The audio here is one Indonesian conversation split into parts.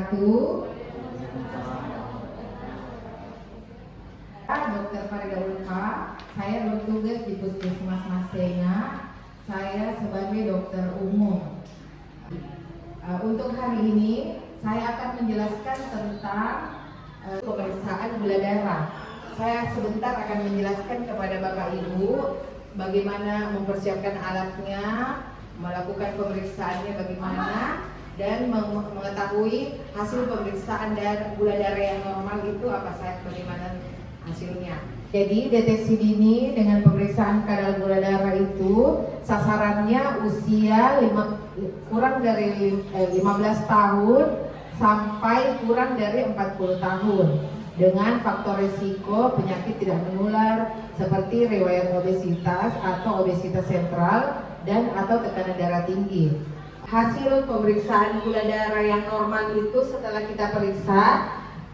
wabarakatuh. Dr. Farida Ulfa, saya bertugas di Puskesmas Masenga. Saya sebagai dokter umum. Untuk hari ini saya akan menjelaskan tentang pemeriksaan gula darah. Saya sebentar akan menjelaskan kepada Bapak Ibu bagaimana mempersiapkan alatnya, melakukan pemeriksaannya bagaimana, dan mengetahui hasil pemeriksaan gula darah yang normal itu apa saja, bagaimana hasilnya. Jadi deteksi dini dengan pemeriksaan kadar gula darah itu sasarannya usia kurang dari 15 tahun sampai kurang dari 40 tahun dengan faktor risiko penyakit tidak menular seperti riwayat obesitas atau obesitas sentral dan atau tekanan darah tinggi. Hasil pemeriksaan gula darah yang normal itu setelah kita periksa,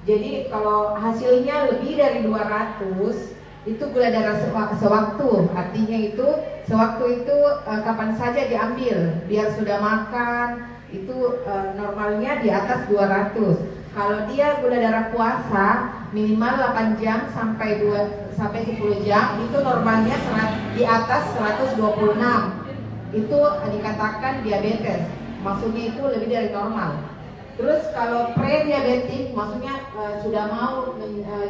jadi kalau hasilnya lebih dari 200 itu gula darah sewaktu, artinya itu sewaktu itu kapan saja diambil, biar sudah makan itu normalnya di atas 200. Kalau dia gula darah puasa minimal 8 jam sampai 10 jam itu normalnya di atas 126. Itu dikatakan diabetes, maksudnya itu lebih dari normal. Terus kalau pre-diabetik, maksudnya sudah mau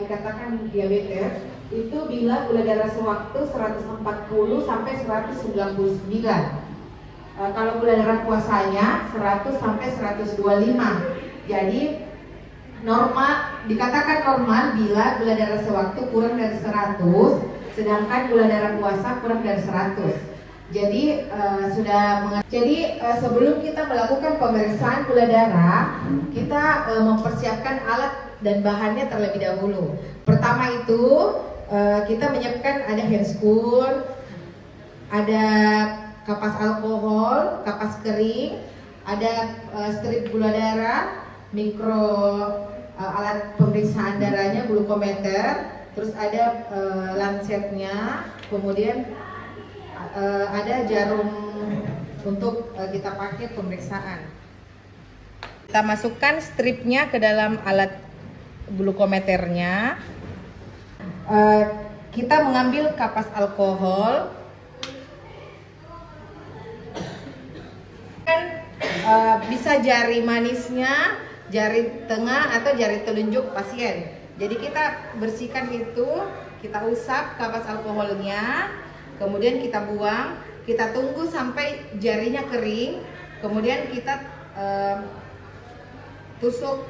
dikatakan diabetes, itu bila gula darah sewaktu 140 sampai 199. Kalau gula darah puasanya 100 sampai 125. Jadi normal, dikatakan normal bila gula darah sewaktu kurang dari 100, sedangkan gula darah puasa kurang dari 100. Jadi sebelum kita melakukan pemeriksaan gula darah, kita mempersiapkan alat dan bahannya terlebih dahulu. Pertama itu kita menyiapkan ada handscoon, ada kapas alkohol, kapas kering, ada strip gula darah, alat pemeriksaan darahnya, glukometer, terus ada lancetnya, kemudian ada jarum untuk kita pakai pemeriksaan. Kita masukkan stripnya ke dalam alat glukometernya. Kita mengambil kapas alkohol. Bisa jari manisnya, jari tengah atau jari telunjuk pasien. Jadi kita bersihkan itu, kita usap kapas alkoholnya. Kemudian kita buang, kita tunggu sampai jarinya kering, kemudian kita tusuk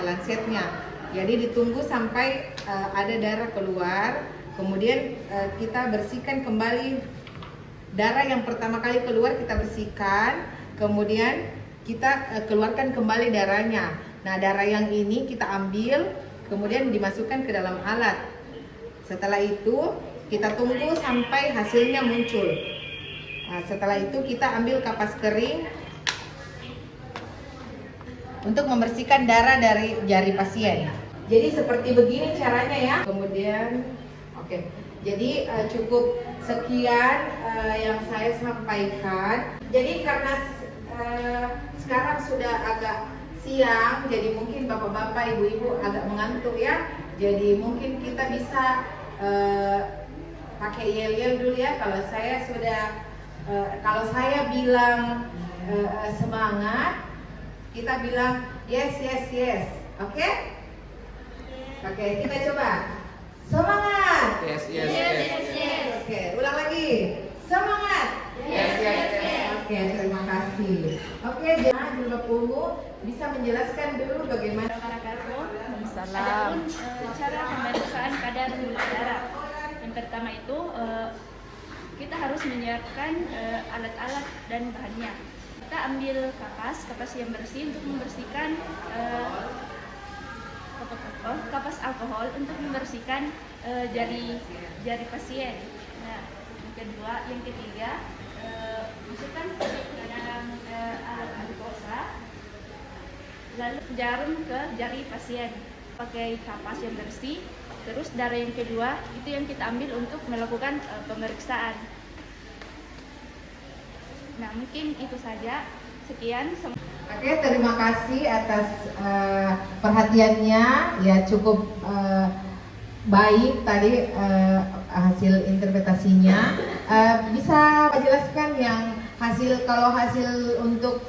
lancetnya. Jadi ditunggu sampai ada darah keluar, kemudian kita bersihkan kembali darah yang pertama kali keluar, kita bersihkan, kemudian kita keluarkan kembali darahnya. Nah, darah yang ini kita ambil, kemudian dimasukkan ke dalam alat. Setelah itu kita tunggu sampai hasilnya muncul. Nah, setelah itu kita ambil kapas kering untuk membersihkan darah dari jari pasien. Jadi seperti begini caranya ya. Kemudian, oke. Jadi cukup sekian yang saya sampaikan. Jadi karena sekarang sudah agak siang, jadi mungkin bapak-bapak, ibu-ibu agak mengantuk ya. Jadi mungkin kita bisa pakai yel-yel dulu ya. Kalau saya bilang semangat, kita bilang yes yes yes. Oke? Oke, kita coba. Semangat. Yes yes yes. Oke, ulang lagi. Semangat. Yes yes yes. Oke, terima kasih. Oke, jadi Bapak Ibu bisa menjelaskan dulu bagaimana Adapun cara pemeriksaan kadar gula darah. Yang pertama itu kita harus menyiapkan alat-alat dan bahannya. Kita ambil kapas yang bersih untuk membersihkan kapas alkohol untuk membersihkan jari pasien. Nah, yang ketiga masukkan ke dalam alat glukosa, lalu jarum ke jari pasien. Pakai kapas yang bersih, terus darah yang kedua itu yang kita ambil untuk melakukan pemeriksaan. Nah, mungkin itu saja. Sekian. Oke, terima kasih atas perhatiannya. Ya, cukup baik tadi hasil interpretasinya. Bisa jelaskan yang kalau hasil untuk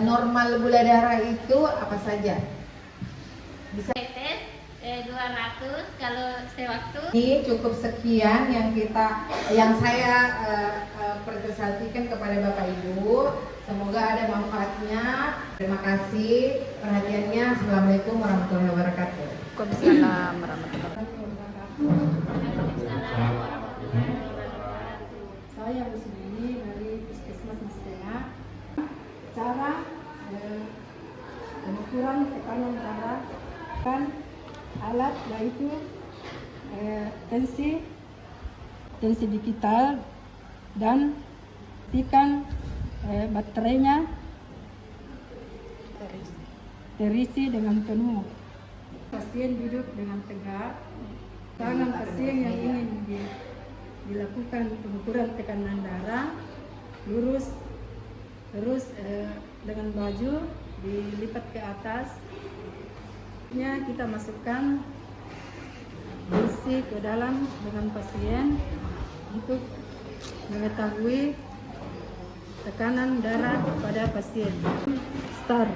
normal gula darah itu apa saja? Bisa. Tes 200 kalau sewaktu. Ini cukup sekian yang saya presentasikan kepada Bapak Ibu. Semoga ada manfaatnya. Terima kasih perhatiannya. Assalamualaikum warahmatullahi wabarakatuh. Waalaikumsalam warahmatullahi Saya Bu Sumini dari Puskesmas Mastena. Cara pengukuran tekanan darah kan alat yaitu tensi digital dan pastikan baterainya terisi dengan penuh. Pasien duduk dengan tegak. Tangan pasien yang ingin dilakukan pengukuran tekanan darah lurus, terus dengan baju dilipat ke atas. Kita masukkan isi ke dalam dengan pasien untuk mengetahui tekanan darah pada pasien. Start.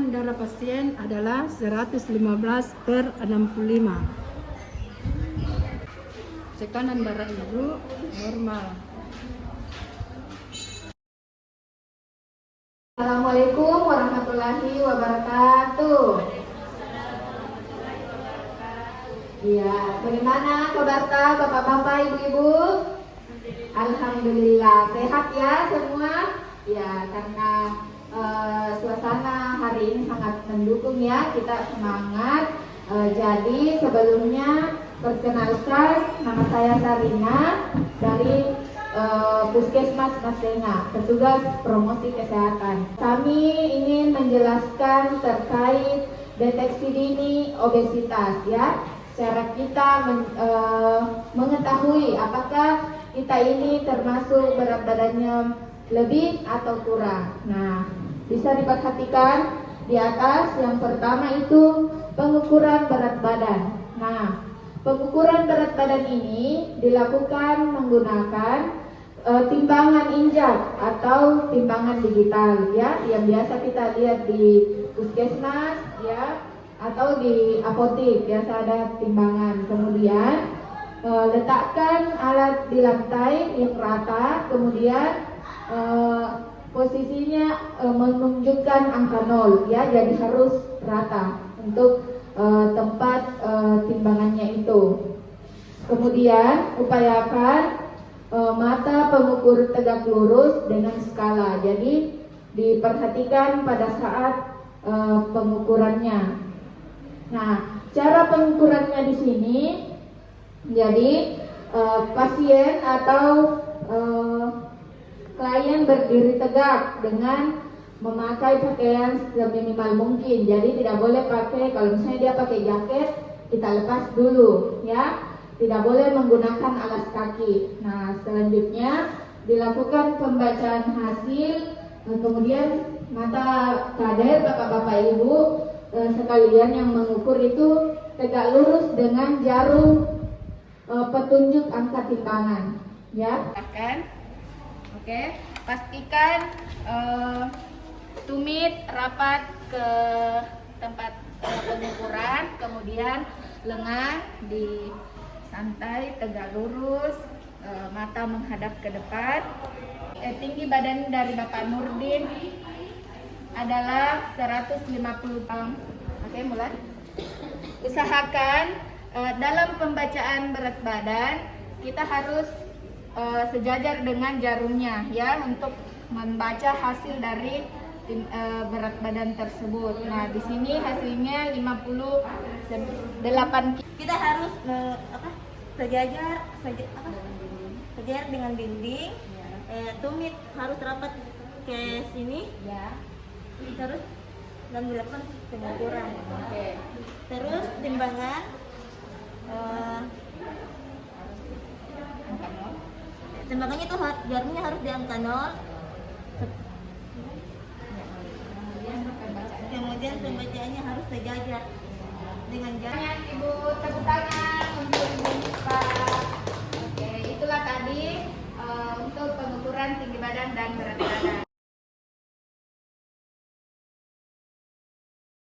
Darah pasien adalah 115/65. Tekanan darah ibu normal. Assalamualaikum warahmatullahi wabarakatuh. Ya, bagaimana kabar Bapak-bapak, Ibu-ibu? Alhamdulillah sehat ya semua. Ya, karena suasana hari ini sangat mendukung ya, kita semangat. Jadi sebelumnya perkenalkan, nama saya Sarina dari Puskesmas Mastena, petugas promosi kesehatan. Kami ingin menjelaskan terkait deteksi dini obesitas ya. Cara kita mengetahui apakah kita ini termasuk berat badannya lebih atau kurang. Nah, bisa diperhatikan di atas. Yang pertama itu pengukuran berat badan. Nah, pengukuran berat badan ini dilakukan menggunakan timbangan injak atau timbangan digital ya, yang biasa kita lihat di puskesmas ya, atau di apotek biasa ada timbangan. Kemudian letakkan alat di lantai yang rata, kemudian posisinya menunjukkan angka 0 ya, jadi harus rata untuk tempat timbangannya itu. Kemudian upayakan mata pengukur tegak lurus dengan skala, jadi diperhatikan pada saat pengukurannya. Nah, cara pengukurannya di sini, jadi pasien atau klien berdiri tegak dengan memakai pakaian seminimal mungkin. Jadi tidak boleh pakai, kalau misalnya dia pakai jaket, kita lepas dulu ya. Tidak boleh menggunakan alas kaki. Nah, selanjutnya dilakukan pembacaan hasil. Kemudian mata kader bapak-bapak ibu sekalian yang mengukur itu tegak lurus dengan jarum petunjuk angka timbangan ya. Oke, pastikan tumit rapat ke tempat pengukuran, kemudian lengan di santai, tegak lurus, mata menghadap ke depan. Tinggi badan dari Bapak Nurdin adalah 150 pound. Oke, mulai. Usahakan dalam pembacaan berat badan kita harus sejajar dengan jarumnya ya, untuk membaca hasil dari berat badan tersebut. Nah, di sini hasilnya 58. Kita harus sejajar dengan dinding. Tumit harus rapat ke sini Ya. terus dan dilakukan pengukuran. Oke. Terus timbangan timbangannya itu jarumnya harus di angka 0. Kemudian pembacaannya harus sejajar dengan jarak. Ibu, tepuk tangan untuk Ibu Nispa. Oke, itulah tadi untuk pengukuran tinggi badan dan berat badan.